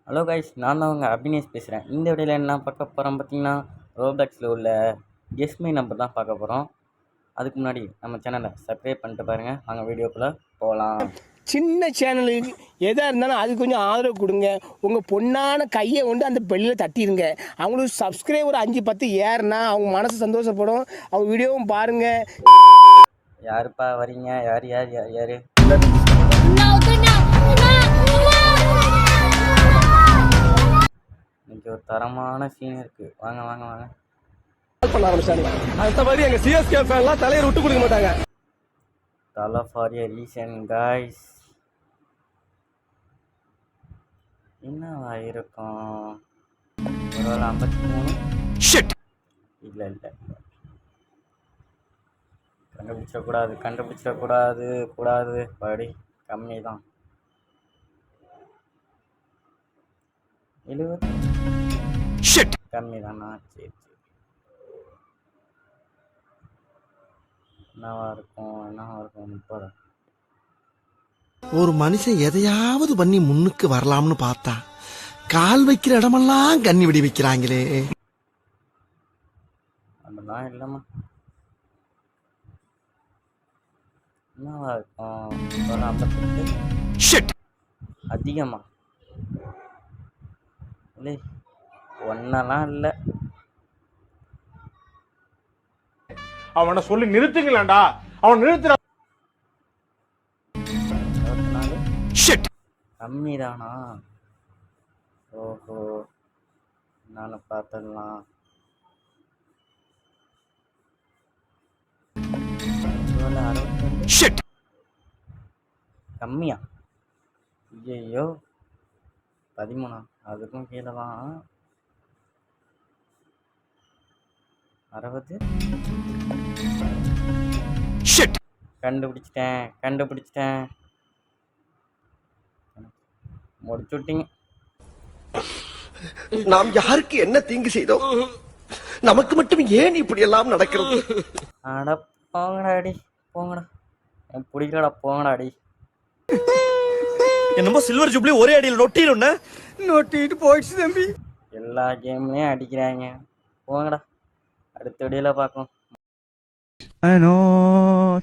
Hello guys, நான் தான் உங்கள் அபினேஷ் பேசுகிறேன். இந்த வீடியோவில் என்ன பார்க்க போகிறோம் பார்த்தீங்கன்னா, ரோப்ளாக்ஸில் உள்ள கெஸ் மை நம்பர் தான் பார்க்க போகிறோம். அதுக்கு முன்னாடி நம்ம சேனலை சப்ஸ்கிரைப் பண்ணிட்டு பாருங்கள். வாங்க வீடியோக்குள்ளே போகலாம். சின்ன சேனலுக்கு எதாக இருந்தாலும் அது கொஞ்சம் ஆதரவு கொடுங்க. உங்கள் பொண்ணான கையை கொண்டு அந்த பெல்லில் தட்டிடுங்க. அவங்களுக்கு சப்ஸ்கிரைபர் 5-10 ஏறுனா அவங்க மனசு சந்தோஷப்படும். அவங்க வீடியோவும் பாருங்கள். யாருப்பா வரீங்க? யார் யார் யார் யார் இன்னைக்கு ஒரு தரமான சீன் இருக்குது. வாங்க வாங்க வாங்க. பண்ண ஆரம்பிச்சாங்க. அந்த மாதிரி எங்கள் சிஎஸ்கே ஃபேன்லாம் தலையை விட்டு கொடுக்க மாட்டாங்க. தலை ஃபார் எ ரீசன் காய்ஸ். என்னவா இருக்கும்? ஒரு 53 இல்லை இல்லை, கண்டுபிடிச்சிடக்கூடாது கூடாது. படி கம்மி தான். 70 கம்மி தானா? சரி சரி. என்னவா இருக்கும் 30. ஒரு மனுஷன் எதையாவது பண்ணி முன்னுக்கு வரலாம்னு பார்த்தா கால் வைக்கிற இடமெல்லாம் கண்ணி விடி வைக்கிறாங்களே. அதெல்லாம் இல்லைம்மா. என்னவா இருக்கும்? ஒரு 58 அதிகமா? இல்லை, ஒன்னெல்லாம் இல்லை. அவனை சொல்லி நிறுத்துங்களேன்டா. அவன் நிறுத்துற. 24 கம்மி தானா? ஓஹோ, நான் பார்த்துடலாம். ஒருவேளை 62 கம்மியா? ஐயோ, 13 அதுக்கும் கீழே தான். 60 கண்டுபிடிச்சிட்டேன். முடிச்சு விட்டீங்க. நாம் யாருக்கு என்ன தீங்கு செய்தோம்? நமக்கு மட்டும் ஏன் இப்படி எல்லாம் நடக்கிறது? அட போங்கடா அடி, போங்கடா. எனக்கு பிடிக்கலடா, போங்கடா அடி. என்னமோ சில்வர் ஜூப்ளி ஒரே அடியில் நொட்டிட்டு போயிடுச்சு தம்பி. எல்லா கேம்லயும் அடிக்கிறாங்க. போங்கடா, அடுத்த வீடியோல பார்க்கலாம். I know.